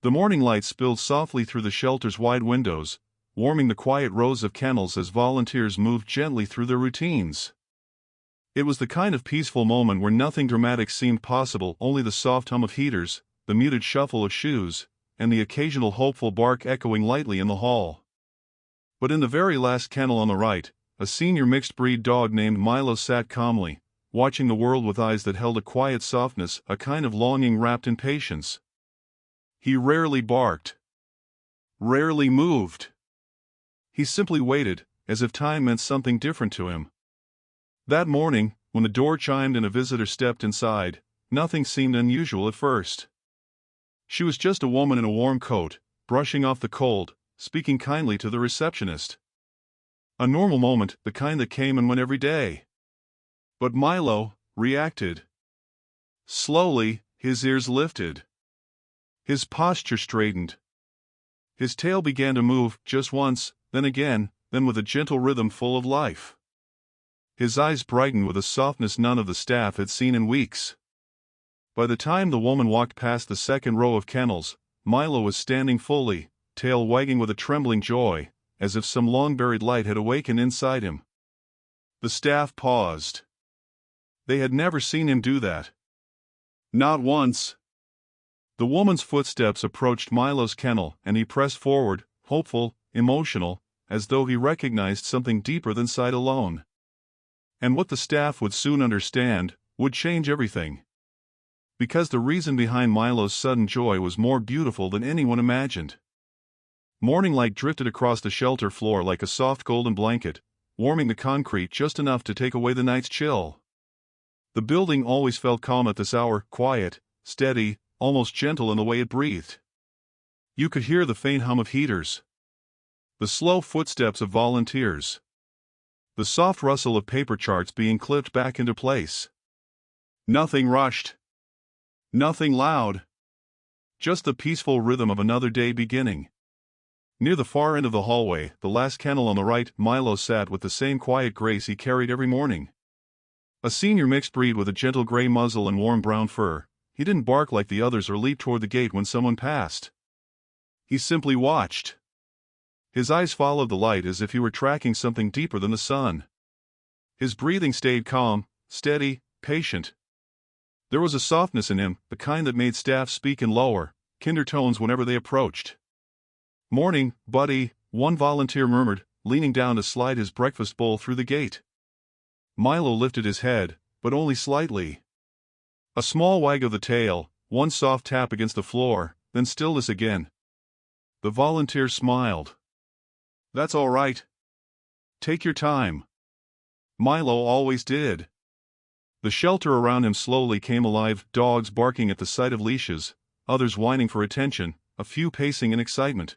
The morning light spilled softly through the shelter's wide windows, warming the quiet rows of kennels as volunteers moved gently through their routines. It was the kind of peaceful moment where nothing dramatic seemed possible, only the soft hum of heaters, the muted shuffle of shoes, and the occasional hopeful bark echoing lightly in the hall. But in the very last kennel on the right, a senior mixed-breed dog named Milo sat calmly, watching the world with eyes that held a quiet softness, a kind of longing wrapped in patience. He rarely barked, rarely moved. He simply waited, as if time meant something different to him. That morning, when the door chimed and a visitor stepped inside, nothing seemed unusual at first. She was just a woman in a warm coat, brushing off the cold, speaking kindly to the receptionist. A normal moment, the kind that came and went every day. But Milo reacted. Slowly, his ears lifted. His posture straightened. His tail began to move, just once, then again, then with a gentle rhythm full of life. His eyes brightened with a softness none of the staff had seen in weeks. By the time the woman walked past the second row of kennels, Milo was standing fully, tail wagging with a trembling joy, as if some long-buried light had awakened inside him. The staff paused. They had never seen him do that. Not once. The woman's footsteps approached Milo's kennel, and he pressed forward, hopeful, emotional, as though he recognized something deeper than sight alone. And what the staff would soon understand would change everything. Because the reason behind Milo's sudden joy was more beautiful than anyone imagined. Morning light drifted across the shelter floor like a soft golden blanket, warming the concrete just enough to take away the night's chill. The building always felt calm at this hour, quiet, steady, almost gentle in the way it breathed. You could hear the faint hum of heaters, the slow footsteps of volunteers, the soft rustle of paper charts being clipped back into place. Nothing rushed. Nothing loud. Just the peaceful rhythm of another day beginning. Near the far end of the hallway, the last kennel on the right, Milo sat with the same quiet grace he carried every morning. A senior mixed breed with a gentle gray muzzle and warm brown fur, he didn't bark like the others or leap toward the gate when someone passed. He simply watched. His eyes followed the light as if he were tracking something deeper than the sun. His breathing stayed calm, steady, patient. There was a softness in him, the kind that made staff speak in lower, kinder tones whenever they approached. "Morning, buddy," one volunteer murmured, leaning down to slide his breakfast bowl through the gate. Milo lifted his head, but only slightly. A small wag of the tail, one soft tap against the floor, then stillness again. The volunteer smiled. "That's all right. Take your time." Milo always did. The shelter around him slowly came alive, dogs barking at the sight of leashes, others whining for attention, a few pacing in excitement.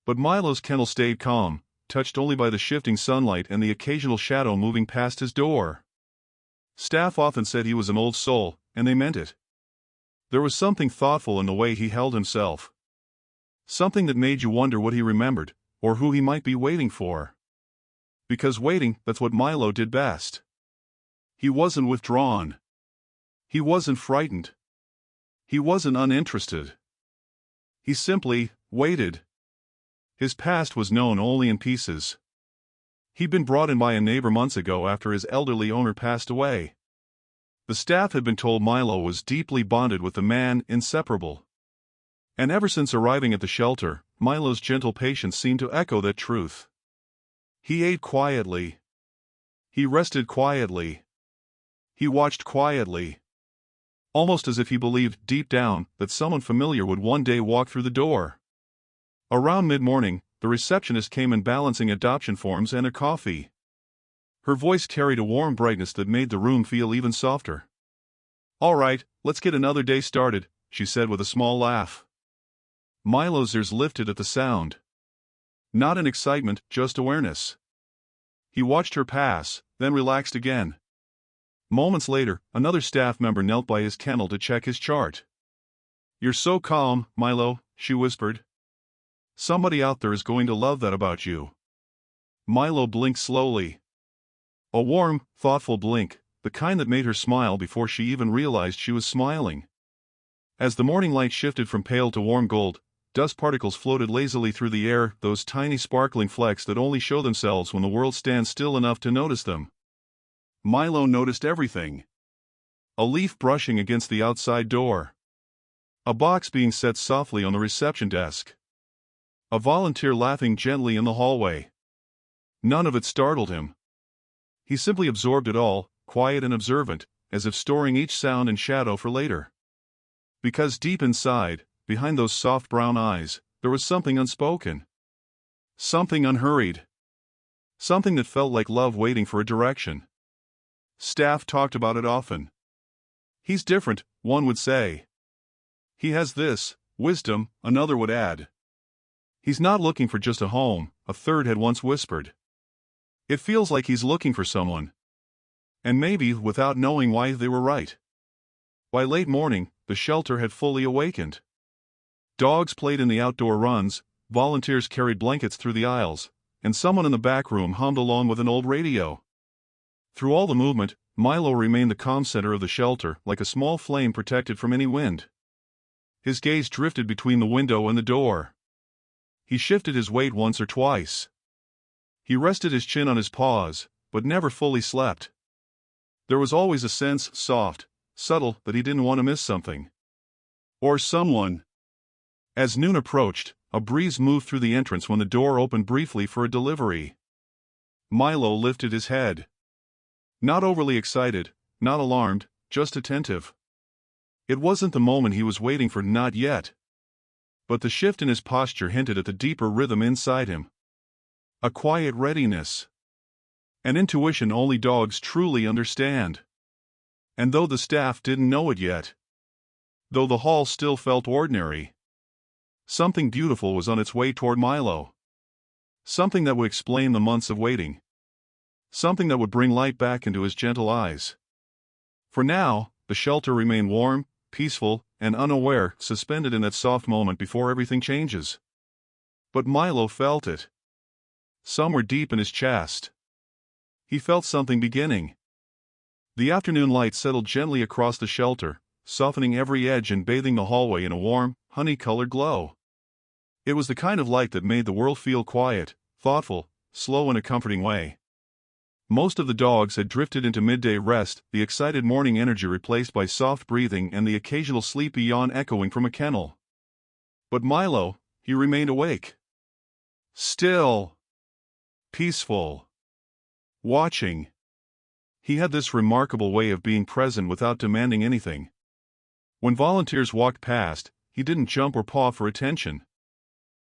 But Milo's kennel stayed calm, touched only by the shifting sunlight and the occasional shadow moving past his door. Staff often said he was an old soul, and they meant it. There was something thoughtful in the way he held himself. Something that made you wonder what he remembered, or who he might be waiting for. Because waiting, that's what Milo did best. He wasn't withdrawn. He wasn't frightened. He wasn't uninterested. He simply waited. His past was known only in pieces. He'd been brought in by a neighbor months ago after his elderly owner passed away. The staff had been told Milo was deeply bonded with the man, inseparable. And ever since arriving at the shelter, Milo's gentle patience seemed to echo that truth. He ate quietly. He rested quietly. He watched quietly. Almost as if he believed, deep down, that someone familiar would one day walk through the door. Around mid-morning, the receptionist came in balancing adoption forms and a coffee. Her voice carried a warm brightness that made the room feel even softer. "All right, let's get another day started," she said with a small laugh. Milo's ears lifted at the sound. Not in excitement, just awareness. He watched her pass, then relaxed again. Moments later, another staff member knelt by his kennel to check his chart. "You're so calm, Milo," she whispered. "Somebody out there is going to love that about you." Milo blinked slowly. A warm, thoughtful blink, the kind that made her smile before she even realized she was smiling. As the morning light shifted from pale to warm gold, dust particles floated lazily through the air, those tiny sparkling flecks that only show themselves when the world stands still enough to notice them. Milo noticed everything. A leaf brushing against the outside door. A box being set softly on the reception desk. A volunteer laughing gently in the hallway. None of it startled him. He simply absorbed it all, quiet and observant, as if storing each sound and shadow for later. Because deep inside, behind those soft brown eyes, there was something unspoken. Something unhurried. Something that felt like love waiting for a direction. Staff talked about it often. He's different, one would say. He has this, wisdom, another would add. He's not looking for just a home, a third had once whispered. It feels like he's looking for someone. And maybe without knowing why they were right. By late morning, the shelter had fully awakened. Dogs played in the outdoor runs, volunteers carried blankets through the aisles, and someone in the back room hummed along with an old radio. Through all the movement, Milo remained the calm center of the shelter, like a small flame protected from any wind. His gaze drifted between the window and the door. He shifted his weight once or twice. He rested his chin on his paws, but never fully slept. There was always a sense, soft, subtle, that he didn't want to miss something. Or someone. As noon approached, a breeze moved through the entrance when the door opened briefly for a delivery. Milo lifted his head. Not overly excited, not alarmed, just attentive. It wasn't the moment he was waiting for, not yet. But the shift in his posture hinted at the deeper rhythm inside him. A quiet readiness. An intuition only dogs truly understand. And though the staff didn't know it yet, though the hall still felt ordinary, something beautiful was on its way toward Milo. Something that would explain the months of waiting. Something that would bring light back into his gentle eyes. For now, the shelter remained warm, peaceful, and unaware, suspended in that soft moment before everything changes. But Milo felt it. Somewhere deep in his chest. He felt something beginning. The afternoon light settled gently across the shelter, softening every edge and bathing the hallway in a warm, honey-colored glow. It was the kind of light that made the world feel quiet, thoughtful, slow in a comforting way. Most of the dogs had drifted into midday rest, the excited morning energy replaced by soft breathing and the occasional sleepy yawn echoing from a kennel. But Milo, he remained awake. Still. Peaceful. Watching. He had this remarkable way of being present without demanding anything. When volunteers walked past, he didn't jump or paw for attention.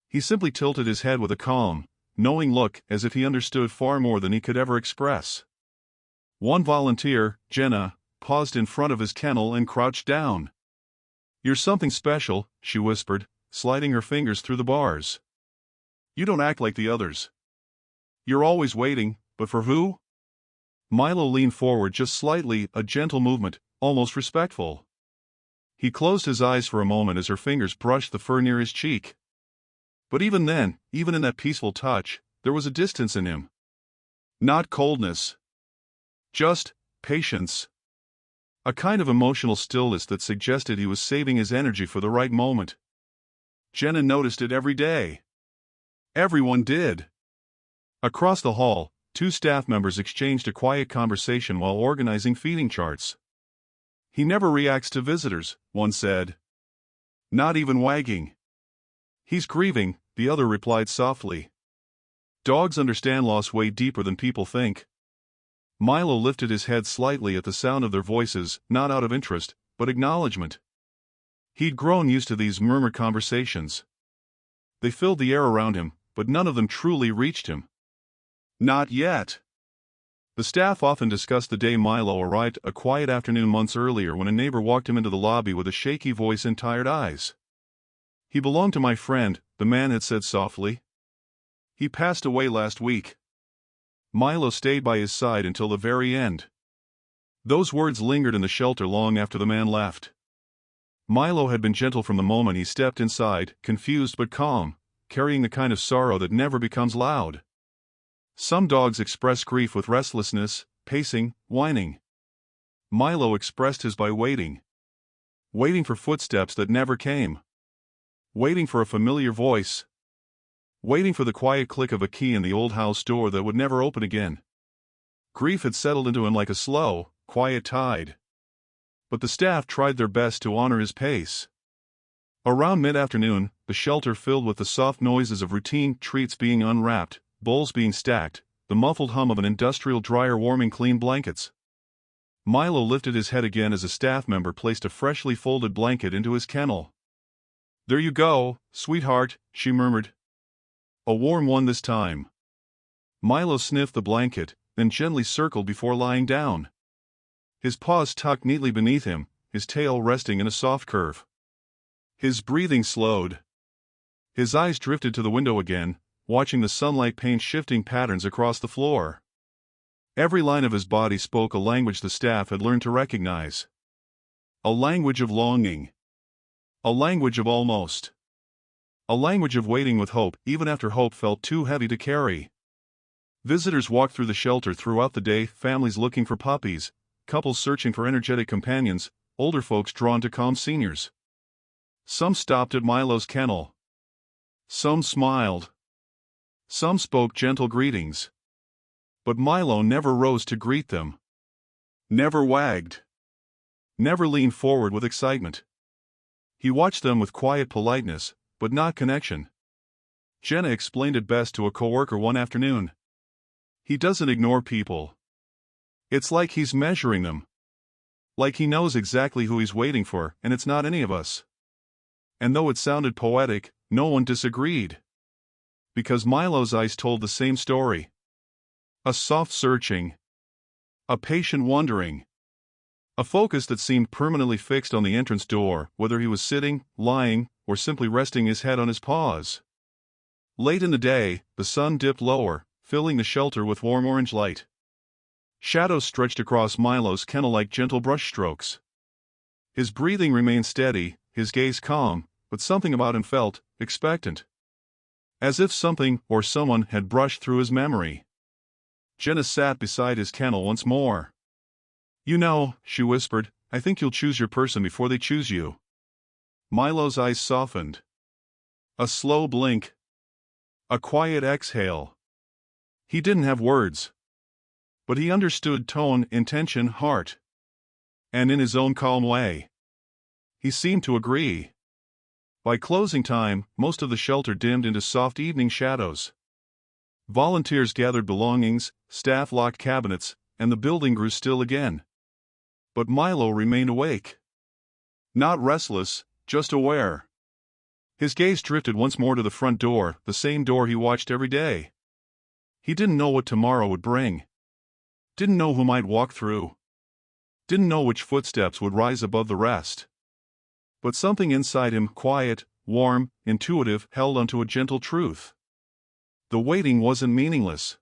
He simply tilted his head with a calm, knowing look, as if he understood far more than he could ever express. One volunteer, Jenna, paused in front of his kennel and crouched down. "You're something special," she whispered, sliding her fingers through the bars. "You don't act like the others. You're always waiting, but for who?" Milo leaned forward just slightly, a gentle movement, almost respectful. He closed his eyes for a moment as her fingers brushed the fur near his cheek. But even then, even in that peaceful touch, there was a distance in him. Not coldness. Just patience. A kind of emotional stillness that suggested he was saving his energy for the right moment. Jenna noticed it every day. Everyone did. Across the hall, two staff members exchanged a quiet conversation while organizing feeding charts. "He never reacts to visitors," one said. "Not even wagging." "He's grieving," the other replied softly. Dogs understand loss way deeper than people think. Milo lifted his head slightly at the sound of their voices, not out of interest, but acknowledgement. He'd grown used to these murmured conversations. They filled the air around him, but none of them truly reached him. Not yet. The staff often discussed the day Milo arrived a quiet afternoon months earlier when a neighbor walked him into the lobby with a shaky voice and tired eyes. "He belonged to my friend," the man had said softly. "He passed away last week." Milo stayed by his side until the very end. Those words lingered in the shelter long after the man left. Milo had been gentle from the moment he stepped inside, confused but calm, carrying the kind of sorrow that never becomes loud. Some dogs express grief with restlessness, pacing, whining. Milo expressed his by waiting. Waiting for footsteps that never came. Waiting for a familiar voice. Waiting for the quiet click of a key in the old house door that would never open again. Grief had settled into him like a slow, quiet tide. But the staff tried their best to honor his pace. Around mid-afternoon, the shelter filled with the soft noises of routine treats being unwrapped, bowls being stacked, the muffled hum of an industrial dryer warming clean blankets. Milo lifted his head again as a staff member placed a freshly folded blanket into his kennel. "There you go, sweetheart," she murmured. "A warm one this time." Milo sniffed the blanket, then gently circled before lying down. His paws tucked neatly beneath him, his tail resting in a soft curve. His breathing slowed. His eyes drifted to the window again, watching the sunlight paint shifting patterns across the floor. Every line of his body spoke a language the staff had learned to recognize. A language of longing. A language of almost. A language of waiting with hope, even after hope felt too heavy to carry. Visitors walked through the shelter throughout the day, families looking for puppies, couples searching for energetic companions, older folks drawn to calm seniors. Some stopped at Milo's kennel. Some smiled. Some spoke gentle greetings. But Milo never rose to greet them. Never wagged. Never leaned forward with excitement. He watched them with quiet politeness, but not connection. Jenna explained it best to a coworker one afternoon. "He doesn't ignore people. It's like he's measuring them. Like he knows exactly who he's waiting for, and it's not any of us." And though it sounded poetic, no one disagreed. Because Milo's eyes told the same story. A soft searching. A patient wondering. A focus that seemed permanently fixed on the entrance door, whether he was sitting, lying, or simply resting his head on his paws. Late in the day, the sun dipped lower, filling the shelter with warm orange light. Shadows stretched across Milo's kennel like gentle brushstrokes. His breathing remained steady, his gaze calm, but something about him felt expectant. As if something or someone had brushed through his memory. Jenna sat beside his kennel once more. "You know," she whispered, "I think you'll choose your person before they choose you." Milo's eyes softened. A slow blink. A quiet exhale. He didn't have words. But he understood tone, intention, heart. And in his own calm way. He seemed to agree. By closing time, most of the shelter dimmed into soft evening shadows. Volunteers gathered belongings, staff locked cabinets, and the building grew still again. But Milo remained awake. Not restless, just aware. His gaze drifted once more to the front door, the same door he watched every day. He didn't know what tomorrow would bring. Didn't know who might walk through. Didn't know which footsteps would rise above the rest. But something inside him, quiet, warm, intuitive, held onto a gentle truth. The waiting wasn't meaningless.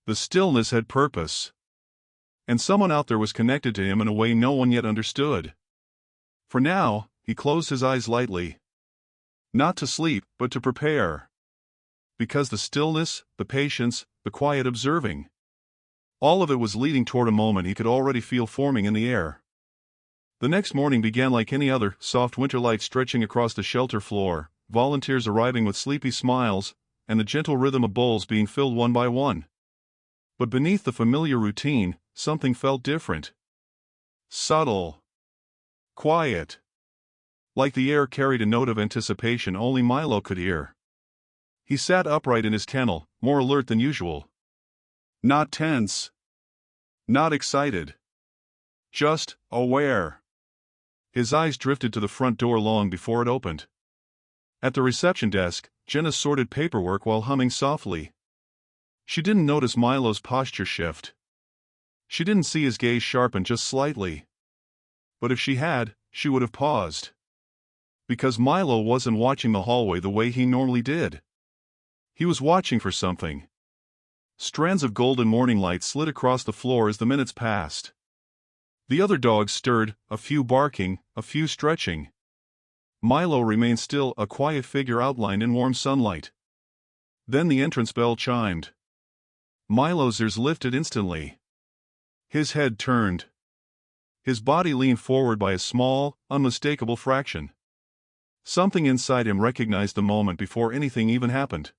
The stillness had purpose. And someone out there was connected to him in a way no one yet understood. For now, he closed his eyes lightly. Not to sleep, but to prepare. Because the stillness, the patience, the quiet observing. All of it was leading toward a moment he could already feel forming in the air. The next morning began like any other, soft winter light stretching across the shelter floor, volunteers arriving with sleepy smiles, and the gentle rhythm of bowls being filled one by one. But beneath the familiar routine, something felt different. Subtle. Quiet. Like the air carried a note of anticipation only Milo could hear. He sat upright in his kennel, more alert than usual. Not tense. Not excited. Just aware. His eyes drifted to the front door long before it opened. At the reception desk, Jenna sorted paperwork while humming softly. She didn't notice Milo's posture shift. She didn't see his gaze sharpen just slightly. But if she had, she would have paused. Because Milo wasn't watching the hallway the way he normally did. He was watching for something. Strands of golden morning light slid across the floor as the minutes passed. The other dogs stirred, a few barking, a few stretching. Milo remained still, a quiet figure outlined in warm sunlight. Then the entrance bell chimed. Milo's ears lifted instantly. His head turned. His body leaned forward by a small, unmistakable fraction. Something inside him recognized the moment before anything even happened.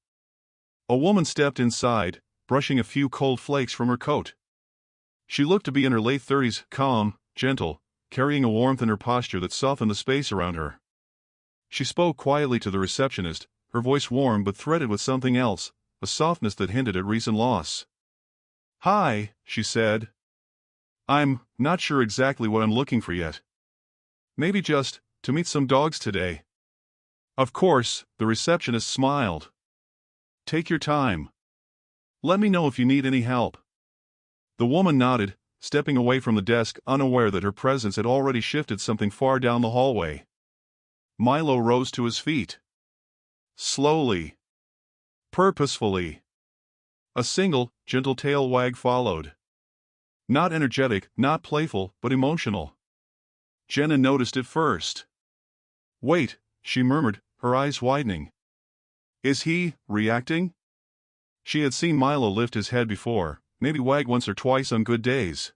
A woman stepped inside, brushing a few cold flakes from her coat. She looked to be in her late 30s, calm, gentle, carrying a warmth in her posture that softened the space around her. She spoke quietly to the receptionist, her voice warm but threaded with something else, a softness that hinted at recent loss. "Hi," she said. "I'm not sure exactly what I'm looking for yet. Maybe just to meet some dogs today." Of course, the receptionist smiled. "Take your time. Let me know if you need any help." The woman nodded, stepping away from the desk, unaware that her presence had already shifted something far down the hallway. Milo rose to his feet. Slowly. Purposefully. A single, gentle tail wag followed. Not energetic, not playful, but emotional. Jenna noticed it first. "Wait," she murmured, her eyes widening. "Is he reacting?" She had seen Milo lift his head before, maybe wag once or twice on good days.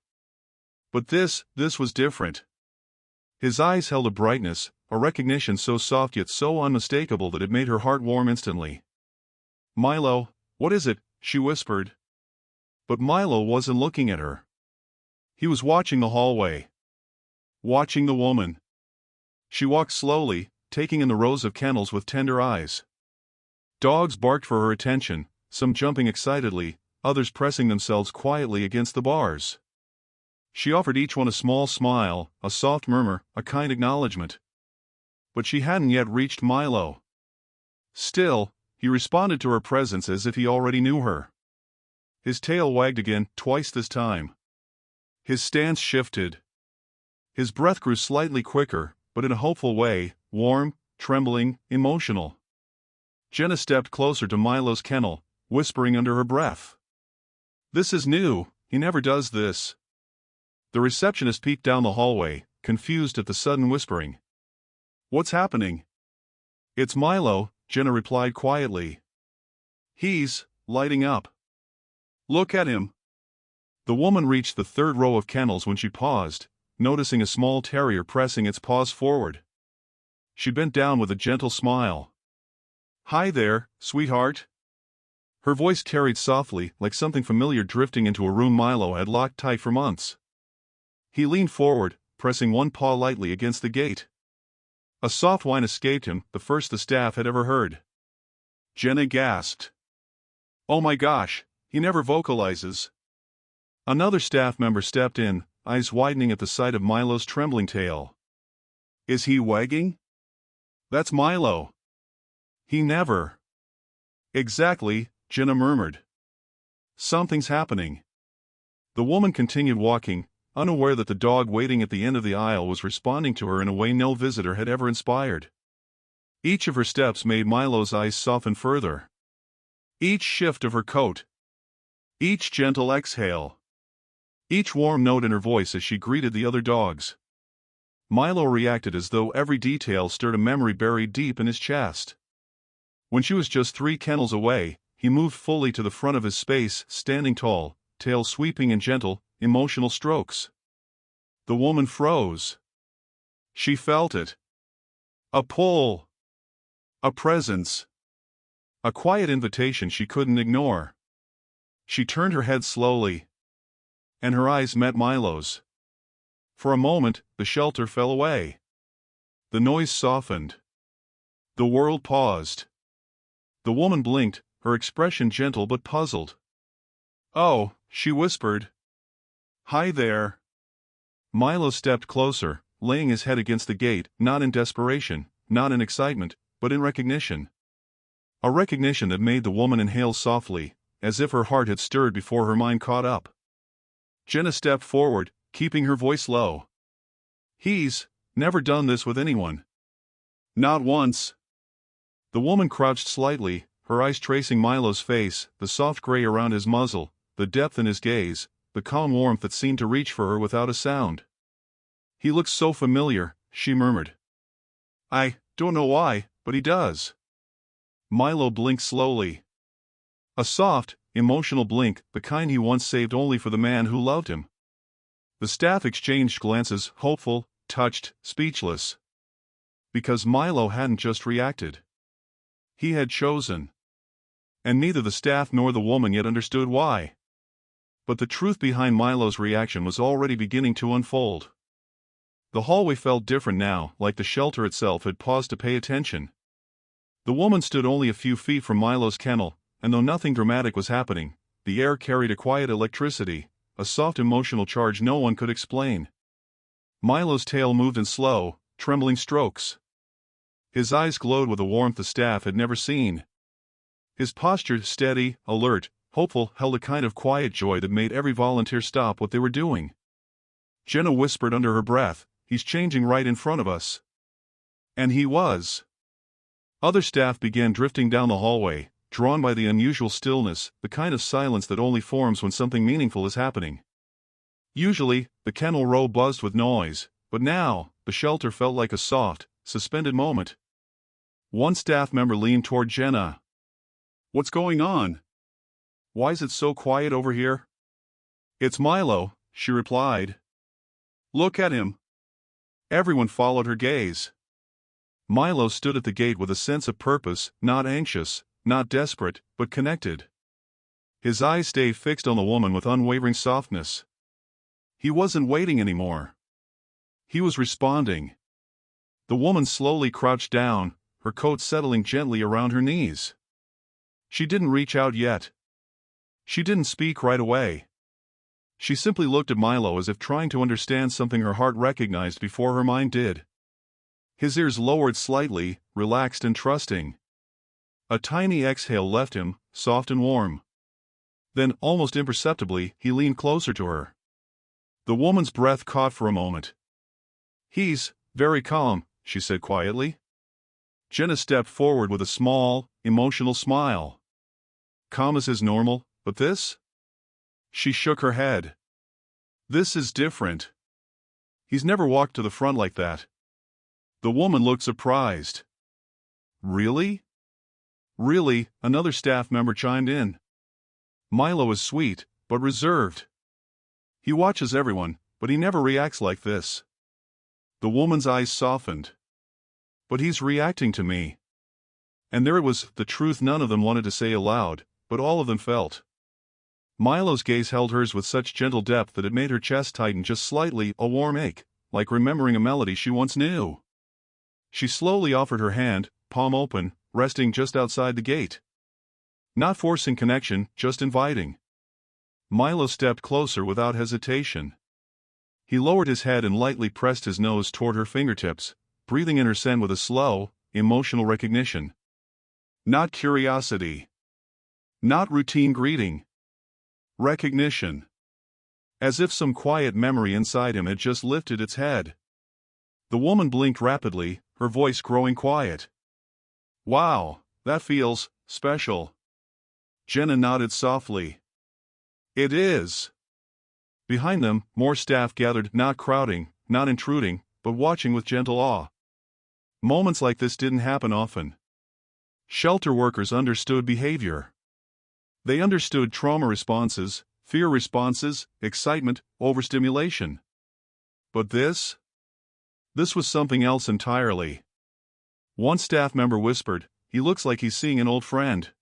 But this was different. His eyes held a brightness, a recognition so soft yet so unmistakable that it made her heart warm instantly. "Milo, what is it?" she whispered. But Milo wasn't looking at her. He was watching the hallway. Watching the woman. She walked slowly, taking in the rows of kennels with tender eyes. Dogs barked for her attention, some jumping excitedly, others pressing themselves quietly against the bars. She offered each one a small smile, a soft murmur, a kind acknowledgement. But she hadn't yet reached Milo. Still, he responded to her presence as if he already knew her. His tail wagged again, twice this time. His stance shifted. His breath grew slightly quicker, but in a hopeful way, warm, trembling, emotional. Jenna stepped closer to Milo's kennel, whispering under her breath. "This is new, he never does this." The receptionist peeked down the hallway, confused at the sudden whispering. "What's happening?" "It's Milo," Jenna replied quietly. "He's lighting up. Look at him." The woman reached the third row of kennels when she paused, noticing a small terrier pressing its paws forward. She bent down with a gentle smile. "Hi there, sweetheart." Her voice carried softly, like something familiar drifting into a room Milo had locked tight for months. He leaned forward, pressing one paw lightly against the gate. A soft whine escaped him, the first the staff had ever heard. Jenna gasped. "Oh my gosh, he never vocalizes." Another staff member stepped in, eyes widening at the sight of Milo's trembling tail. "Is he wagging?" "That's Milo." "He never." "Exactly," Jenna murmured. "Something's happening." The woman continued walking, unaware that the dog waiting at the end of the aisle was responding to her in a way no visitor had ever inspired. Each of her steps made Milo's eyes soften further. Each shift of her coat. Each gentle exhale. Each warm note in her voice as she greeted the other dogs. Milo reacted as though every detail stirred a memory buried deep in his chest. When she was just 3 kennels away, he moved fully to the front of his space, standing tall, tail sweeping in gentle, emotional strokes. The woman froze. She felt it. A pull. A presence. A quiet invitation she couldn't ignore. She turned her head slowly. And her eyes met Milo's. For a moment, the shelter fell away. The noise softened. The world paused. The woman blinked, her expression gentle but puzzled. "Oh," she whispered. "Hi there." Milo stepped closer, laying his head against the gate, not in desperation, not in excitement, but in recognition. A recognition that made the woman inhale softly, as if her heart had stirred before her mind caught up. Jenna stepped forward, keeping her voice low. "He's never done this with anyone." "Not once." The woman crouched slightly, her eyes tracing Milo's face, the soft gray around his muzzle, the depth in his gaze, the calm warmth that seemed to reach for her without a sound. "He looks so familiar," she murmured. "I don't know why, but he does." Milo blinked slowly. A soft, emotional blink, the kind he once saved only for the man who loved him. The staff exchanged glances, hopeful, touched, speechless. Because Milo hadn't just reacted. He had chosen. And neither the staff nor the woman yet understood why. But the truth behind Milo's reaction was already beginning to unfold. The hallway felt different now, like the shelter itself had paused to pay attention. The woman stood only a few feet from Milo's kennel, and though nothing dramatic was happening, the air carried a quiet electricity, a soft emotional charge no one could explain. Milo's tail moved in slow, trembling strokes. His eyes glowed with a warmth the staff had never seen. His posture, steady, alert, hopeful, held a kind of quiet joy that made every volunteer stop what they were doing. Jenna whispered under her breath, "He's changing right in front of us." And he was. Other staff began drifting down the hallway, drawn by the unusual stillness, the kind of silence that only forms when something meaningful is happening. Usually, the kennel row buzzed with noise, but now, the shelter felt like a soft, suspended moment. One staff member leaned toward Jenna. "What's going on? Why is it so quiet over here?" "It's Milo," she replied. "Look at him." Everyone followed her gaze. Milo stood at the gate with a sense of purpose, not anxious, not desperate, but connected. His eyes stayed fixed on the woman with unwavering softness. He wasn't waiting anymore. He was responding. The woman slowly crouched down, her coat settling gently around her knees. She didn't reach out yet. She didn't speak right away. She simply looked at Milo as if trying to understand something her heart recognized before her mind did. His ears lowered slightly, relaxed and trusting. A tiny exhale left him, soft and warm. Then, almost imperceptibly, he leaned closer to her. The woman's breath caught for a moment. "He's very calm," she said quietly. Jenna stepped forward with a small, emotional smile. "Calm as is normal, but this?" She shook her head. "This is different. He's never walked to the front like that." The woman looked surprised. "Really?" "Really," another staff member chimed in. "Milo is sweet, but reserved. He watches everyone, but he never reacts like this." The woman's eyes softened. "But he's reacting to me." And there it was, the truth none of them wanted to say aloud, but all of them felt. Milo's gaze held hers with such gentle depth that it made her chest tighten just slightly, a warm ache, like remembering a melody she once knew. She slowly offered her hand, palm open, resting just outside the gate. Not forcing connection, just inviting. Milo stepped closer without hesitation. He lowered his head and lightly pressed his nose toward her fingertips, breathing in her scent with a slow, emotional recognition. Not curiosity. Not routine greeting. Recognition. As if some quiet memory inside him had just lifted its head. The woman blinked rapidly, her voice growing quiet. "Wow, that feels special." Jenna nodded softly. "It is." Behind them, more staff gathered, not crowding, not intruding, but watching with gentle awe. Moments like this didn't happen often. Shelter workers understood behavior. They understood trauma responses, fear responses, excitement, overstimulation. But this? This was something else entirely. One staff member whispered, "He looks like he's seeing an old friend."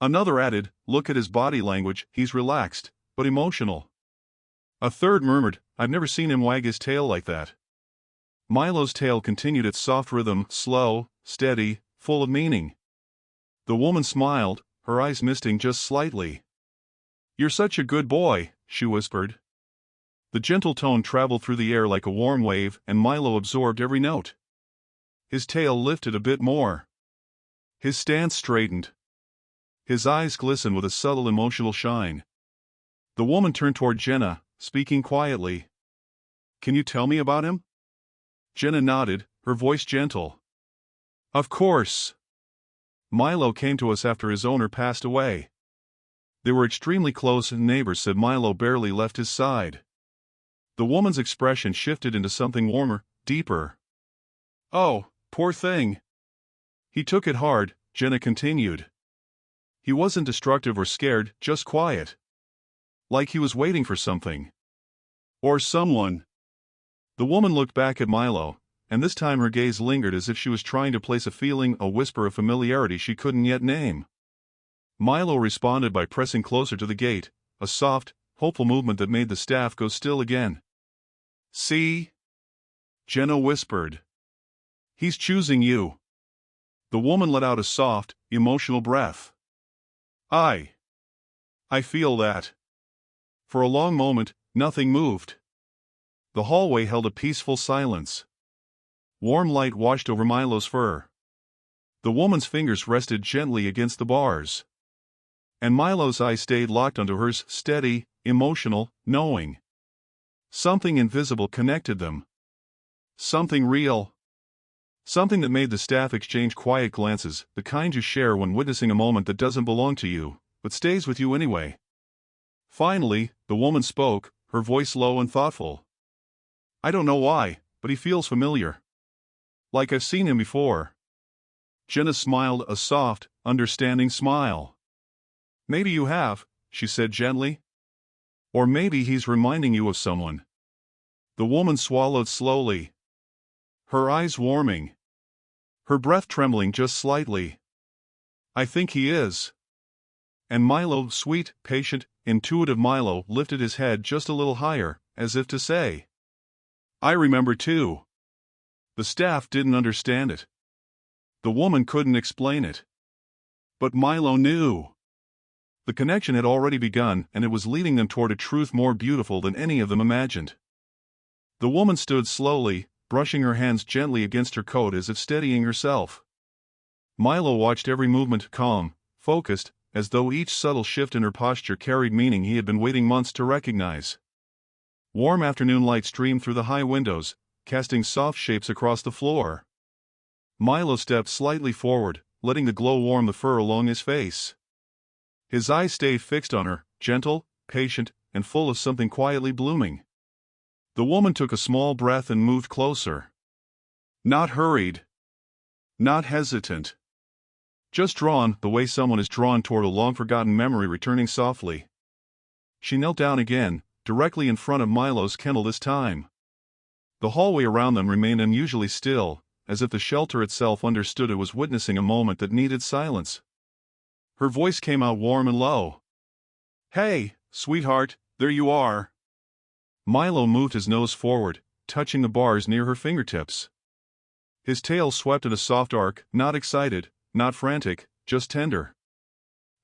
Another added, "Look at his body language, he's relaxed, but emotional." A third murmured, "I've never seen him wag his tail like that." Milo's tail continued its soft rhythm, slow, steady, full of meaning. The woman smiled, her eyes misting just slightly. "You're such a good boy," she whispered. The gentle tone traveled through the air like a warm wave, and Milo absorbed every note. His tail lifted a bit more. His stance straightened. His eyes glistened with a subtle emotional shine. The woman turned toward Jenna, speaking quietly. "Can you tell me about him?" Jenna nodded, her voice gentle. "Of course. Milo came to us after his owner passed away. They were extremely close neighbors," said Milo barely left his side. The woman's expression shifted into something warmer, deeper. "Oh, poor thing. He took it hard," Jenna continued. "He wasn't destructive or scared, just quiet. Like he was waiting for something." Or someone. The woman looked back at Milo, and this time her gaze lingered as if she was trying to place a feeling, a whisper of familiarity she couldn't yet name. Milo responded by pressing closer to the gate, a soft, hopeful movement that made the staff go still again. "See?" Jenna whispered. "He's choosing you." The woman let out a soft, emotional breath. I feel that." For a long moment, nothing moved. The hallway held a peaceful silence. Warm light washed over Milo's fur. The woman's fingers rested gently against the bars. And Milo's eyes stayed locked onto hers, steady, emotional, knowing. Something invisible connected them. Something real. Something that made the staff exchange quiet glances, the kind you share when witnessing a moment that doesn't belong to you, but stays with you anyway. Finally, the woman spoke, her voice low and thoughtful. "I don't know why, but he feels familiar. Like I've seen him before." Jenna smiled, a soft, understanding smile. "Maybe you have," she said gently. "Or maybe he's reminding you of someone." The woman swallowed slowly, her eyes warming, her breath trembling just slightly. "I think he is." And Milo, sweet, patient, intuitive Milo, lifted his head just a little higher, as if to say, "I remember too." The staff didn't understand it. The woman couldn't explain it. But Milo knew. The connection had already begun, and it was leading them toward a truth more beautiful than any of them imagined. The woman stood slowly, brushing her hands gently against her coat as if steadying herself. Milo watched every movement, calm, focused, as though each subtle shift in her posture carried meaning he had been waiting months to recognize. Warm afternoon light streamed through the high windows, casting soft shapes across the floor. Milo stepped slightly forward, letting the glow warm the fur along his face. His eyes stayed fixed on her, gentle, patient, and full of something quietly blooming. The woman took a small breath and moved closer. Not hurried. Not hesitant. Just drawn, the way someone is drawn toward a long-forgotten memory returning softly. She knelt down again, directly in front of Milo's kennel this time. The hallway around them remained unusually still, as if the shelter itself understood it was witnessing a moment that needed silence. Her voice came out warm and low. "Hey, sweetheart, there you are." Milo moved his nose forward, touching the bars near her fingertips. His tail swept in a soft arc, not excited, not frantic, just tender.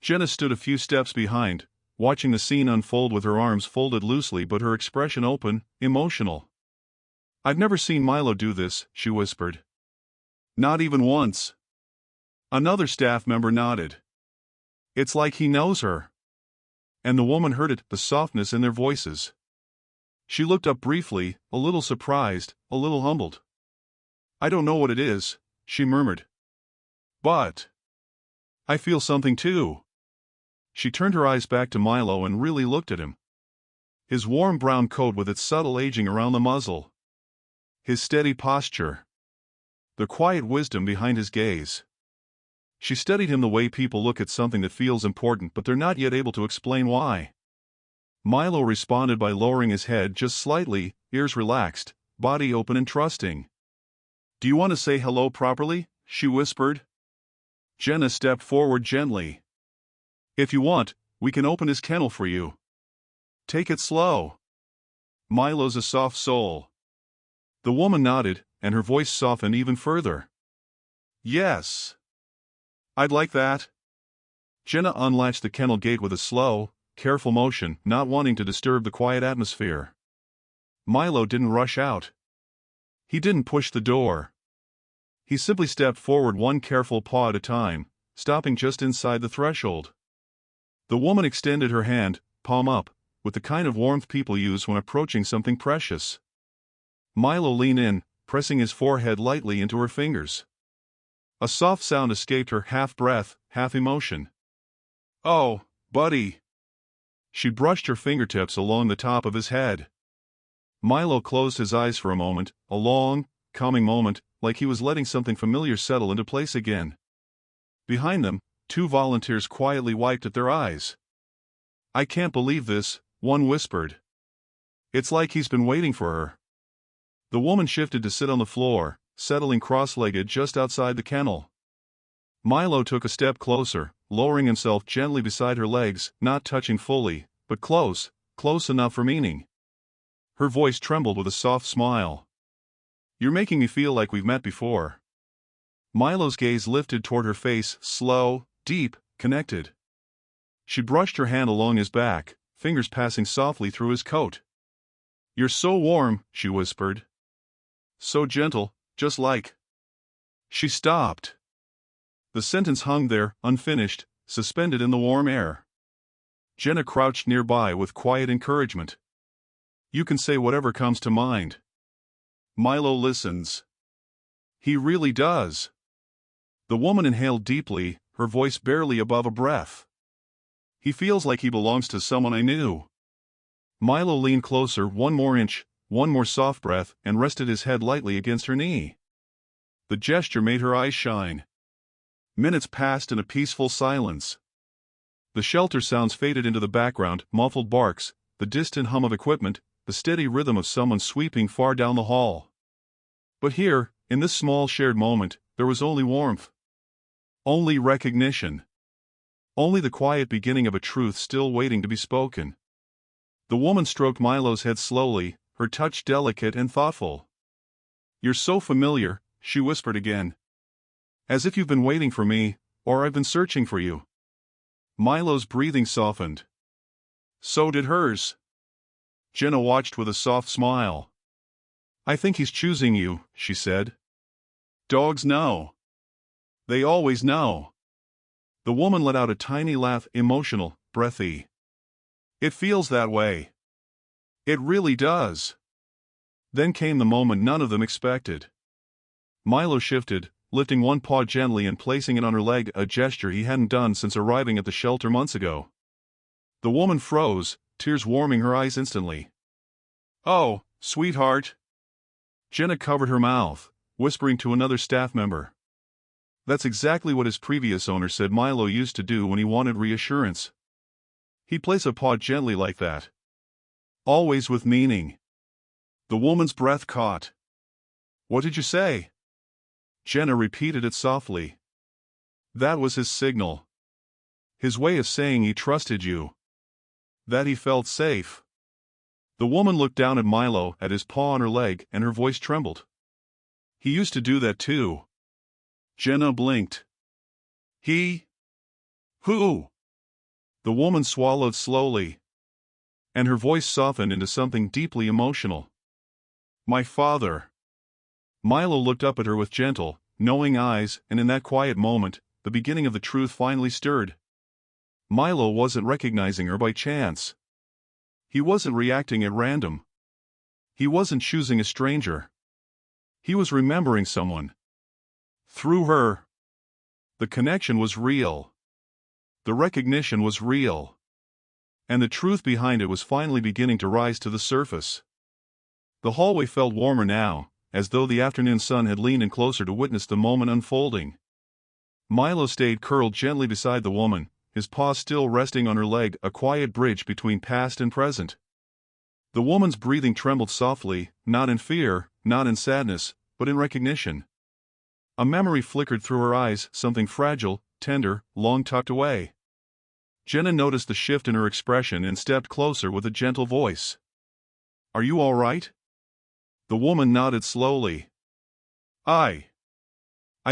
Jenna stood a few steps behind, watching the scene unfold with her arms folded loosely but her expression open, emotional. "I've never seen Milo do this," she whispered. "Not even once." Another staff member nodded. "It's like he knows her." And the woman heard it, the softness in their voices. She looked up briefly, a little surprised, a little humbled. "I don't know what it is," she murmured. "But I feel something too." She turned her eyes back to Milo and really looked at him. His warm brown coat with its subtle aging around the muzzle. His steady posture. The quiet wisdom behind his gaze. She studied him the way people look at something that feels important but they're not yet able to explain why. Milo responded by lowering his head just slightly, ears relaxed, body open and trusting. "Do you want to say hello properly?" she whispered. Jenna stepped forward gently. "If you want, we can open his kennel for you. Take it slow. Milo's a soft soul." The woman nodded, and her voice softened even further. "Yes. I'd like that." Jenna unlatched the kennel gate with a slow, careful motion, not wanting to disturb the quiet atmosphere. Milo didn't rush out. He didn't push the door. He simply stepped forward one careful paw at a time, stopping just inside the threshold. The woman extended her hand, palm up, with the kind of warmth people use when approaching something precious. Milo leaned in, pressing his forehead lightly into her fingers. A soft sound escaped her, half breath, half emotion. "Oh, buddy." She brushed her fingertips along the top of his head. Milo closed his eyes for a moment, a long, calming moment, like he was letting something familiar settle into place again. Behind them, two volunteers quietly wiped at their eyes. "I can't believe this," one whispered. It's like he's been waiting for her. The woman shifted to sit on the floor, settling cross-legged just outside the kennel. Milo took a step closer, lowering himself gently beside her legs, not touching fully, but close enough for meaning. Her voice trembled with a soft smile. "You're making me feel like we've met before." Milo's gaze lifted toward her face, slow, deep, connected. She brushed her hand along his back, fingers passing softly through his coat. "You're so warm," she whispered. "So gentle, just like—" She stopped. The sentence hung there, unfinished, suspended in the warm air. Jenna crouched nearby with quiet encouragement. "You can say whatever comes to mind." Milo listens. He really does. The woman inhaled deeply, her voice barely above a breath. "He feels like he belongs to someone I knew." Milo leaned closer, one more inch, one more soft breath, and rested his head lightly against her knee. The gesture made her eyes shine. Minutes passed in a peaceful silence. The shelter sounds faded into the background, muffled barks, the distant hum of equipment, the steady rhythm of someone sweeping far down the hall. But here, in this small shared moment, there was only warmth. Only recognition. Only the quiet beginning of a truth still waiting to be spoken. The woman stroked Milo's head slowly, her touch delicate and thoughtful. "You're so familiar," she whispered again. "As if you've been waiting for me, or I've been searching for you." Milo's breathing softened. So did hers. Jenna watched with a soft smile. "I think he's choosing you," she said. "Dogs know. They always know." The woman let out a tiny laugh, emotional, breathy. "It feels that way. It really does." Then came the moment none of them expected. Milo shifted, lifting one paw gently and placing it on her leg, a gesture he hadn't done since arriving at the shelter months ago. The woman froze, tears warming her eyes instantly. "Oh, sweetheart." Jenna covered her mouth, whispering to another staff member. "That's exactly what his previous owner said Milo used to do when he wanted reassurance. He'd place a paw gently like that. Always with meaning." The woman's breath caught. "What did you say?" Jenna repeated it softly. "That was his signal. His way of saying he trusted you. That he felt safe." The woman looked down at Milo, at his paw on her leg, and her voice trembled. "He used to do that too." Jenna blinked. "He? Who?" The woman swallowed slowly, and her voice softened into something deeply emotional. "My father." Milo looked up at her with gentle, knowing eyes, and in that quiet moment, the beginning of the truth finally stirred. Milo wasn't recognizing her by chance. He wasn't reacting at random. He wasn't choosing a stranger. He was remembering someone. Through her. The connection was real. The recognition was real. And the truth behind it was finally beginning to rise to the surface. The hallway felt warmer now, as though the afternoon sun had leaned in closer to witness the moment unfolding. Milo stayed curled gently beside the woman, his paw still resting on her leg, a quiet bridge between past and present. The woman's breathing trembled softly, not in fear, not in sadness, but in recognition. A memory flickered through her eyes, something fragile, tender, long tucked away. Jenna noticed the shift in her expression and stepped closer with a gentle voice. "Are you all right?" The woman nodded slowly. I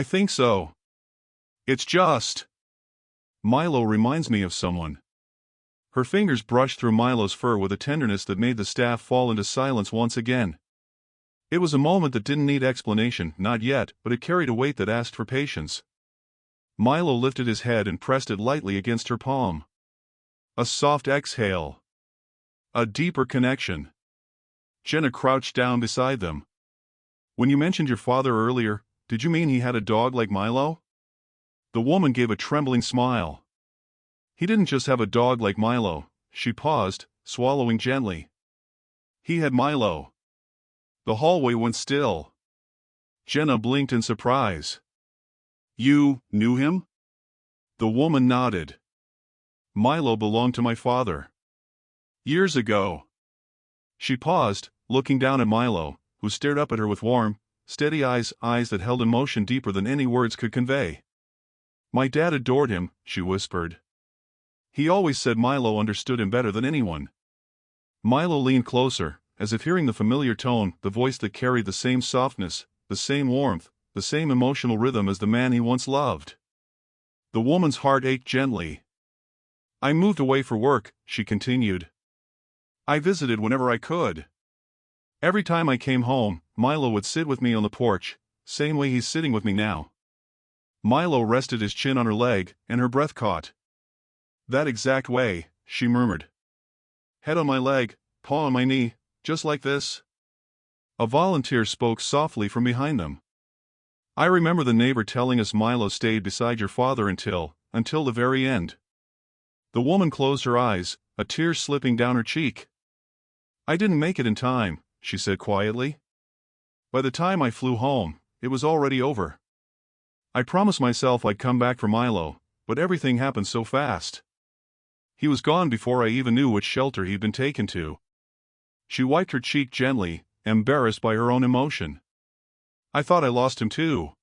think so. It's just. Milo reminds me of someone." Her fingers brushed through Milo's fur with a tenderness that made the staff fall into silence once again. It was a moment that didn't need explanation, not yet, but it carried a weight that asked for patience. Milo lifted his head and pressed it lightly against her palm. A soft exhale. A deeper connection. Jenna crouched down beside them. "When you mentioned your father earlier, did you mean he had a dog like Milo?" The woman gave a trembling smile. "He didn't just have a dog like Milo." She paused, swallowing gently. "He had Milo." The hallway went still. Jenna blinked in surprise. "You knew him?" The woman nodded. "Milo belonged to my father. Years ago." She paused, looking down at Milo, who stared up at her with warm, steady eyes that held emotion deeper than any words could convey. "My dad adored him," she whispered. "He always said Milo understood him better than anyone." Milo leaned closer, as if hearing the familiar tone, the voice that carried the same softness, the same warmth, the same emotional rhythm as the man he once loved. The woman's heart ached gently. "I moved away for work," she continued. "I visited whenever I could. Every time I came home, Milo would sit with me on the porch, same way he's sitting with me now." Milo rested his chin on her leg, and her breath caught. "That exact way," she murmured. "Head on my leg, paw on my knee, just like this." A volunteer spoke softly from behind them. "I remember the neighbor telling us Milo stayed beside your father until the very end." The woman closed her eyes, a tear slipping down her cheek. "I didn't make it in time," she said quietly. "By the time I flew home, it was already over. I promised myself I'd come back for Milo, but everything happened so fast. He was gone before I even knew which shelter he'd been taken to." She wiped her cheek gently, embarrassed by her own emotion. "I thought I lost him too."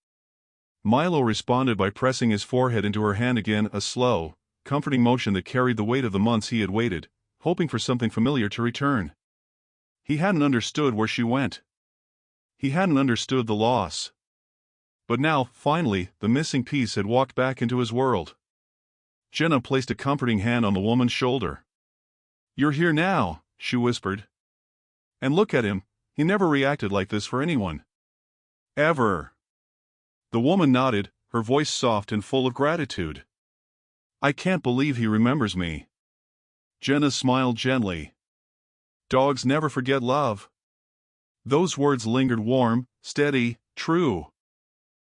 Milo responded by pressing his forehead into her hand again, a slow, comforting motion that carried the weight of the months he had waited, hoping for something familiar to return. He hadn't understood where she went. He hadn't understood the loss. But now, finally, the missing piece had walked back into his world. Jenna placed a comforting hand on the woman's shoulder. "You're here now," she whispered. "And look at him, he never reacted like this for anyone. Ever." The woman nodded, her voice soft and full of gratitude. "I can't believe he remembers me." Jenna smiled gently. "Dogs never forget love." Those words lingered warm, steady, true.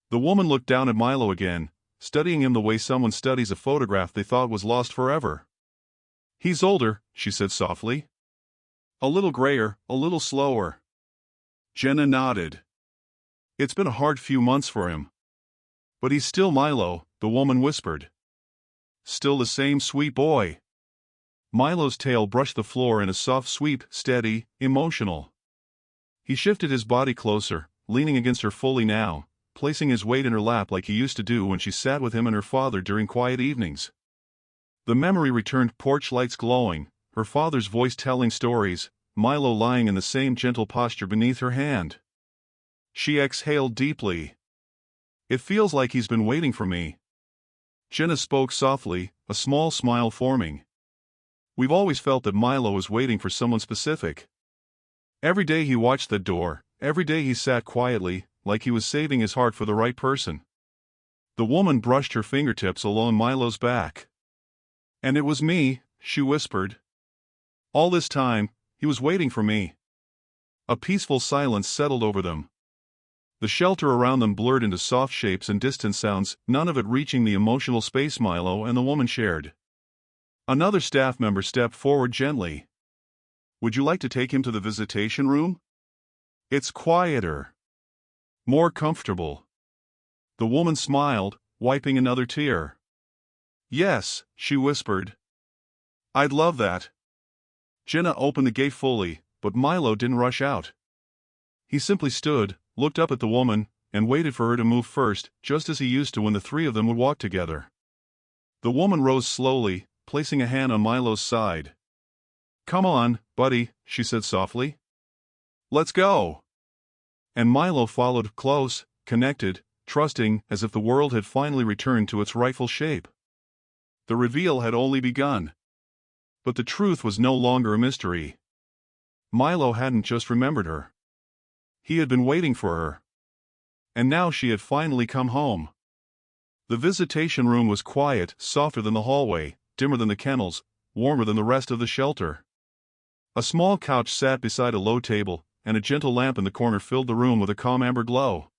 The woman looked down at Milo again, studying him the way someone studies a photograph they thought was lost forever. "He's older," she said softly. "A little grayer, a little slower." Jenna nodded. "It's been a hard few months for him." "But he's still Milo," the woman whispered. "Still the same sweet boy." Milo's tail brushed the floor in a soft sweep, steady, emotional. He shifted his body closer, leaning against her fully now, placing his weight in her lap like he used to do when she sat with him and her father during quiet evenings. The memory returned, porch lights glowing, her father's voice telling stories, Milo lying in the same gentle posture beneath her hand. She exhaled deeply. "It feels like he's been waiting for me." Jenna spoke softly, a small smile forming. "We've always felt that Milo was waiting for someone specific. Every day he watched that door, every day he sat quietly, like he was saving his heart for the right person." The woman brushed her fingertips along Milo's back. "And it was me," she whispered. "All this time, he was waiting for me." A peaceful silence settled over them. The shelter around them blurred into soft shapes and distant sounds, none of it reaching the emotional space Milo and the woman shared. Another staff member stepped forward gently. "Would you like to take him to the visitation room? It's quieter. More comfortable." The woman smiled, wiping another tear. "Yes," she whispered. "I'd love that." Jenna opened the gate fully, but Milo didn't rush out. He simply stood, looked up at the woman, and waited for her to move first, just as he used to when the three of them would walk together. The woman rose slowly, placing a hand on Milo's side. "Come on, buddy," she said softly. "Let's go." And Milo followed, close, connected, trusting, as if the world had finally returned to its rightful shape. The reveal had only begun. But the truth was no longer a mystery. Milo hadn't just remembered her. He had been waiting for her. And now she had finally come home. The visitation room was quiet, softer than the hallway, dimmer than the kennels, warmer than the rest of the shelter. A small couch sat beside a low table, and a gentle lamp in the corner filled the room with a calm amber glow.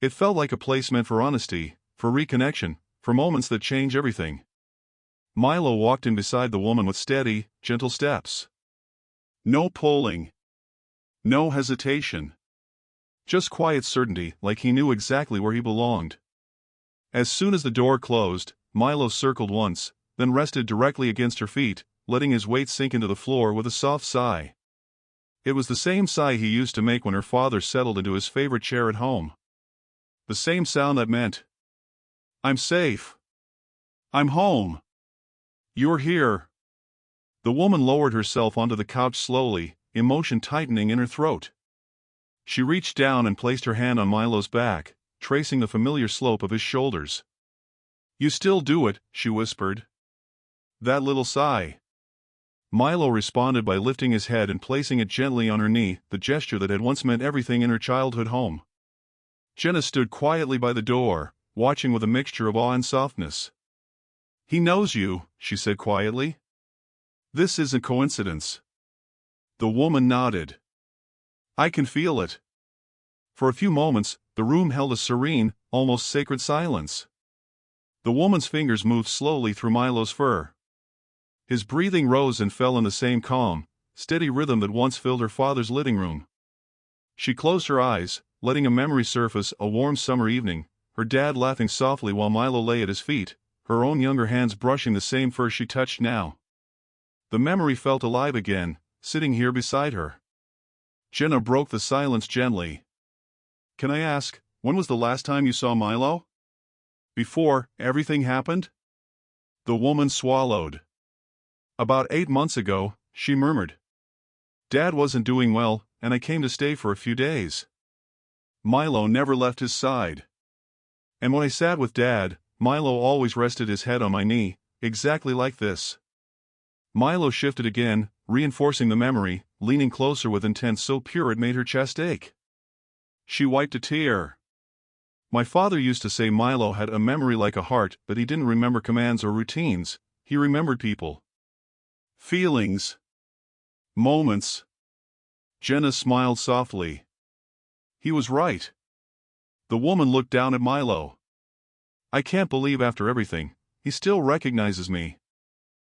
It felt like a place meant for honesty, for reconnection, for moments that change everything. Milo walked in beside the woman with steady, gentle steps. No pulling. No hesitation. Just quiet certainty, like he knew exactly where he belonged. As soon as the door closed, Milo circled once, then rested directly against her feet, letting his weight sink into the floor with a soft sigh. It was the same sigh he used to make when her father settled into his favorite chair at home. The same sound that meant, "I'm safe. I'm home. You're here." The woman lowered herself onto the couch slowly, emotion tightening in her throat. She reached down and placed her hand on Milo's back, tracing the familiar slope of his shoulders. "You still do it," she whispered. "That little sigh." Milo responded by lifting his head and placing it gently on her knee, the gesture that had once meant everything in her childhood home. Jenna stood quietly by the door, watching with a mixture of awe and softness. "He knows you," she said quietly. "This isn't coincidence." The woman nodded. "I can feel it." For a few moments, the room held a serene, almost sacred silence. The woman's fingers moved slowly through Milo's fur. His breathing rose and fell in the same calm, steady rhythm that once filled her father's living room. She closed her eyes, letting a memory surface, a warm summer evening, her dad laughing softly while Milo lay at his feet, her own younger hands brushing the same fur she touched now. The memory felt alive again, sitting here beside her. Jenna broke the silence gently. "Can I ask, when was the last time you saw Milo? Before everything happened?" The woman swallowed. "About 8 months ago," she murmured. "Dad wasn't doing well, and I came to stay for a few days." Milo never left his side. "And when I sat with Dad, Milo always rested his head on my knee, exactly like this." Milo shifted again, reinforcing the memory, leaning closer with intent so pure it made her chest ache. She wiped a tear. "My father used to say Milo had a memory like a heart, but he didn't remember commands or routines, he remembered people. Feelings. Moments." Jenna smiled softly. "He was right." The woman looked down at Milo. "I can't believe after everything, he still recognizes me.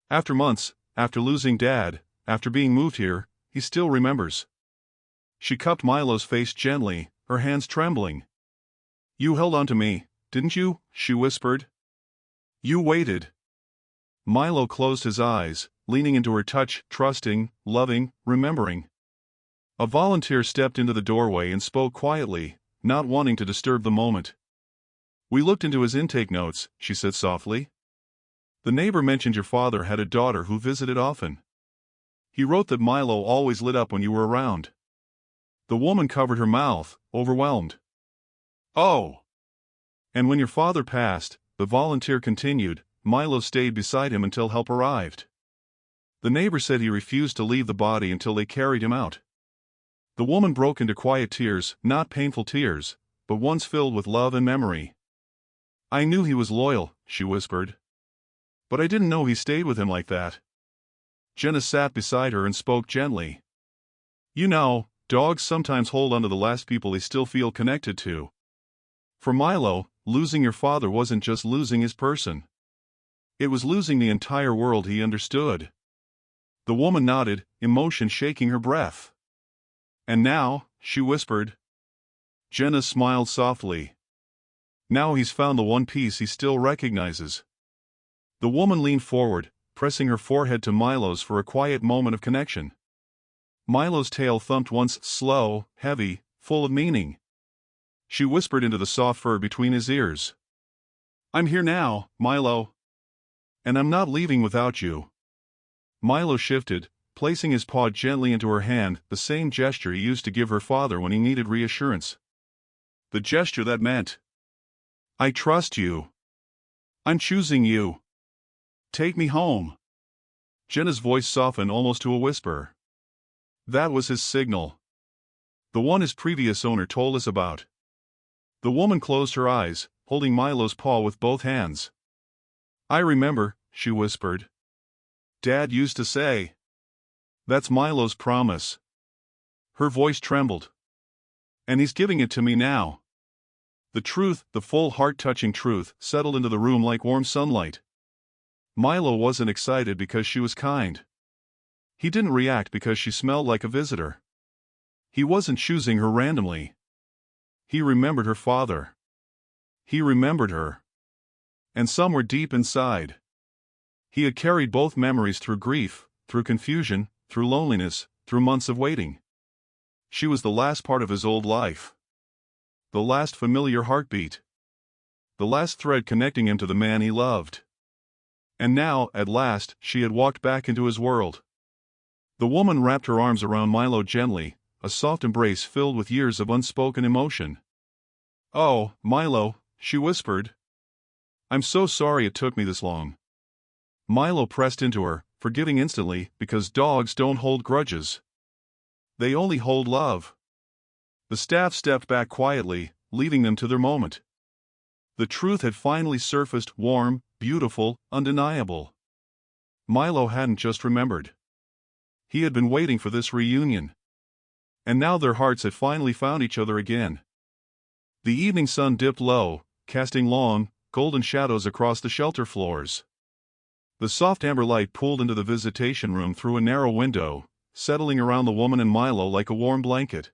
After months, after losing Dad, after being moved here, he still remembers." She cupped Milo's face gently, her hands trembling. "You held on to me, didn't you?" she whispered. "You waited." Milo closed his eyes, leaning into her touch, trusting, loving, remembering. A volunteer stepped into the doorway and spoke quietly, not wanting to disturb the moment. "We looked into his intake notes," she said softly. "The neighbor mentioned your father had a daughter who visited often. He wrote that Milo always lit up when you were around." The woman covered her mouth, overwhelmed. "Oh." "And when your father passed," the volunteer continued, "Milo stayed beside him until help arrived. The neighbor said he refused to leave the body until they carried him out." The woman broke into quiet tears, not painful tears, but ones filled with love and memory. "I knew he was loyal," she whispered. "But I didn't know he stayed with him like that." Jenna sat beside her and spoke gently. "You know, dogs sometimes hold on to the last people they still feel connected to. For Milo, losing your father wasn't just losing his person. It was losing the entire world he understood." The woman nodded, emotion shaking her breath. "And now," she whispered. Jenna smiled softly. "Now he's found the one piece he still recognizes." The woman leaned forward, pressing her forehead to Milo's for a quiet moment of connection. Milo's tail thumped once, slow, heavy, full of meaning. She whispered into the soft fur between his ears. "I'm here now, Milo. And I'm not leaving without you." Milo shifted, placing his paw gently into her hand, the same gesture he used to give her father when he needed reassurance. The gesture that meant, "I trust you. I'm choosing you. Take me home." Jenna's voice softened almost to a whisper. That was his signal. The one his previous owner told us about. The woman closed her eyes, holding Milo's paw with both hands. "I remember," she whispered. "Dad used to say. That's Milo's promise." Her voice trembled. "And he's giving it to me now." The truth, the full heart-touching truth, settled into the room like warm sunlight. Milo wasn't excited because she was kind. He didn't react because she smelled like a visitor. He wasn't choosing her randomly. He remembered her father. He remembered her. And somewhere deep inside, he had carried both memories through grief, through confusion, through loneliness, through months of waiting. She was the last part of his old life. The last familiar heartbeat. The last thread connecting him to the man he loved. And now, at last, she had walked back into his world. The woman wrapped her arms around Milo gently, a soft embrace filled with years of unspoken emotion. "Oh, Milo," she whispered. "I'm so sorry it took me this long." Milo pressed into her, forgiving instantly, because dogs don't hold grudges. They only hold love. The staff stepped back quietly, leaving them to their moment. The truth had finally surfaced, warm, beautiful, undeniable. Milo hadn't just remembered. He had been waiting for this reunion. And now their hearts had finally found each other again. The evening sun dipped low, casting long, golden shadows across the shelter floors. The soft amber light pooled into the visitation room through a narrow window, settling around the woman and Milo like a warm blanket.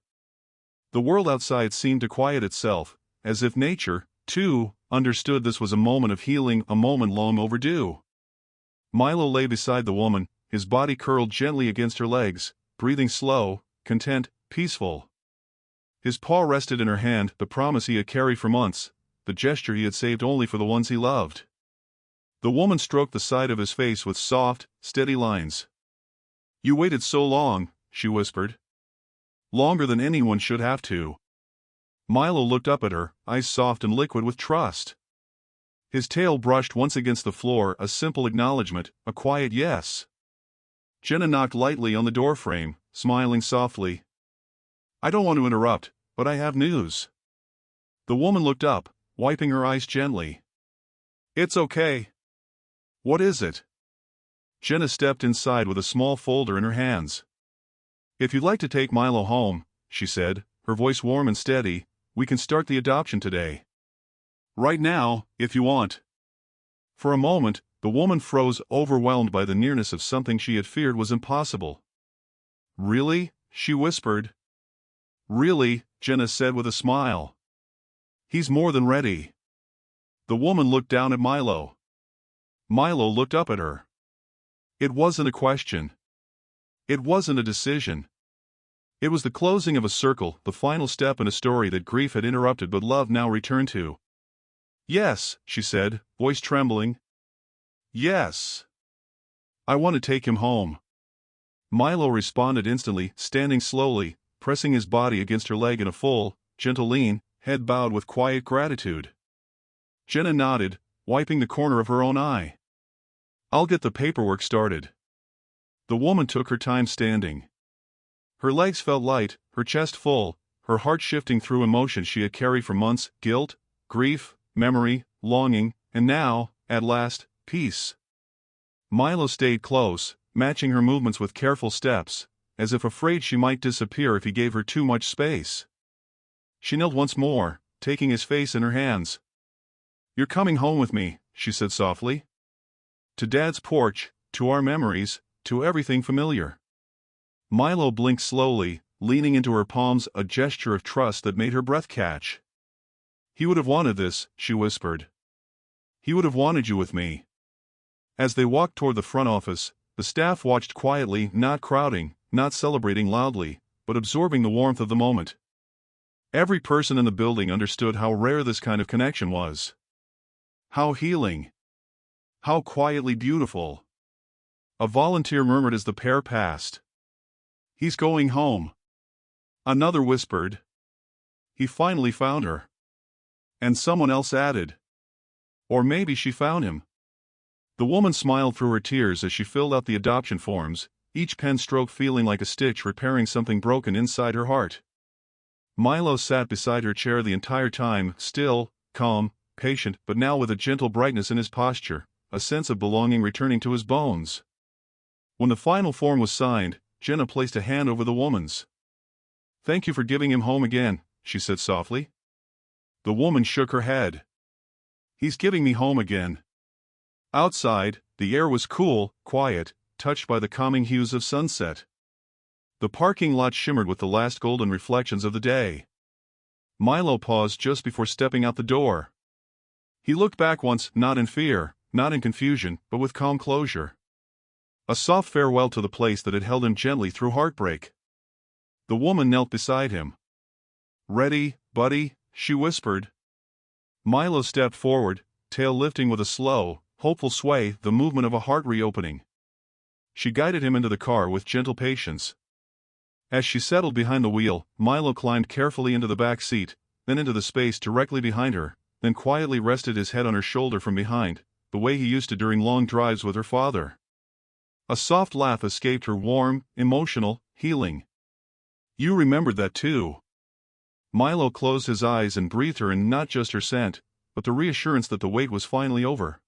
The world outside seemed to quiet itself, as if nature, too, understood this was a moment of healing, a moment long overdue. Milo lay beside the woman, his body curled gently against her legs, breathing slow, content, peaceful. His paw rested in her hand, the promise he had carried for months, the gesture he had saved only for the ones he loved. The woman stroked the side of his face with soft, steady lines. "You waited so long," she whispered. "Longer than anyone should have to." Milo looked up at her, eyes soft and liquid with trust. His tail brushed once against the floor, a simple acknowledgement, a quiet yes. Jenna knocked lightly on the doorframe, smiling softly. "I don't want to interrupt, but I have news." The woman looked up, wiping her eyes gently. "It's okay." "What is it?" Jenna stepped inside with a small folder in her hands. "If you'd like to take Milo home," she said, her voice warm and steady, "we can start the adoption today. Right now, if you want." For a moment, the woman froze, overwhelmed by the nearness of something she had feared was impossible. "Really?" she whispered. "Really," Jenna said with a smile. "He's more than ready." The woman looked down at Milo. Milo looked up at her. It wasn't a question. It wasn't a decision. It was the closing of a circle, the final step in a story that grief had interrupted but love now returned to. "Yes," she said, voice trembling. "Yes. I want to take him home." Milo responded instantly, standing slowly, pressing his body against her leg in a full, gentle lean, head bowed with quiet gratitude. Jenna nodded, wiping the corner of her own eye. "I'll get the paperwork started." The woman took her time standing. Her legs felt light, her chest full, her heart shifting through emotions she had carried for months, guilt, grief, memory, longing, and now, at last, peace. Milo stayed close, matching her movements with careful steps, as if afraid she might disappear if he gave her too much space. She knelt once more, taking his face in her hands. "You're coming home with me," she said softly. "To Dad's porch, to our memories, to everything familiar." Milo blinked slowly, leaning into her palms, a gesture of trust that made her breath catch. "He would have wanted this," she whispered. "He would have wanted you with me." As they walked toward the front office, the staff watched quietly, not crowding, not celebrating loudly, but absorbing the warmth of the moment. Every person in the building understood how rare this kind of connection was. How healing. How quietly beautiful. A volunteer murmured as the pair passed. "He's going home." Another whispered. "He finally found her." And someone else added. "Or maybe she found him." The woman smiled through her tears as she filled out the adoption forms, each pen stroke feeling like a stitch repairing something broken inside her heart. Milo sat beside her chair the entire time, still, calm, patient, but now with a gentle brightness in his posture, a sense of belonging returning to his bones. When the final form was signed, Jenna placed a hand over the woman's. "Thank you for giving him home again," she said softly. The woman shook her head. "He's giving me home again." Outside, the air was cool, quiet, touched by the calming hues of sunset. The parking lot shimmered with the last golden reflections of the day. Milo paused just before stepping out the door. He looked back once, not in fear, not in confusion, but with calm closure. A soft farewell to the place that had held him gently through heartbreak. The woman knelt beside him. "Ready, buddy?" she whispered. Milo stepped forward, tail lifting with a slow, hopeful sway, the movement of a heart reopening. She guided him into the car with gentle patience. As she settled behind the wheel, Milo climbed carefully into the back seat, then into the space directly behind her, then quietly rested his head on her shoulder from behind, the way he used to during long drives with her father. A soft laugh escaped her, warm, emotional, healing. "You remembered that too." Milo closed his eyes and breathed her in, not just her scent, but the reassurance that the wait was finally over.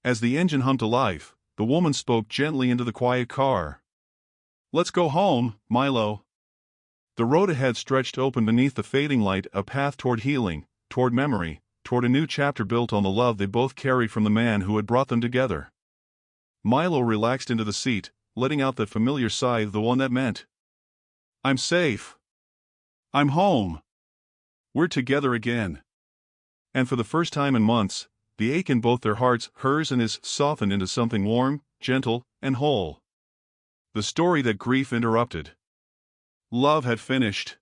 As the engine hummed to life, the woman spoke gently into the quiet car. "Let's go home, Milo." The road ahead stretched open beneath the fading light, a path toward healing, toward memory, toward a new chapter built on the love they both carried from the man who had brought them together. Milo relaxed into the seat, letting out that familiar sigh, the one that meant, "I'm safe. I'm home. We're together again." And for the first time in months, the ache in both their hearts, hers and his, softened into something warm, gentle, and whole. The story that grief interrupted. Love had finished.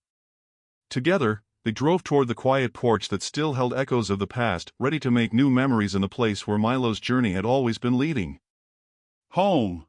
Together, they drove toward the quiet porch that still held echoes of the past, ready to make new memories in the place where Milo's journey had always been leading. Home.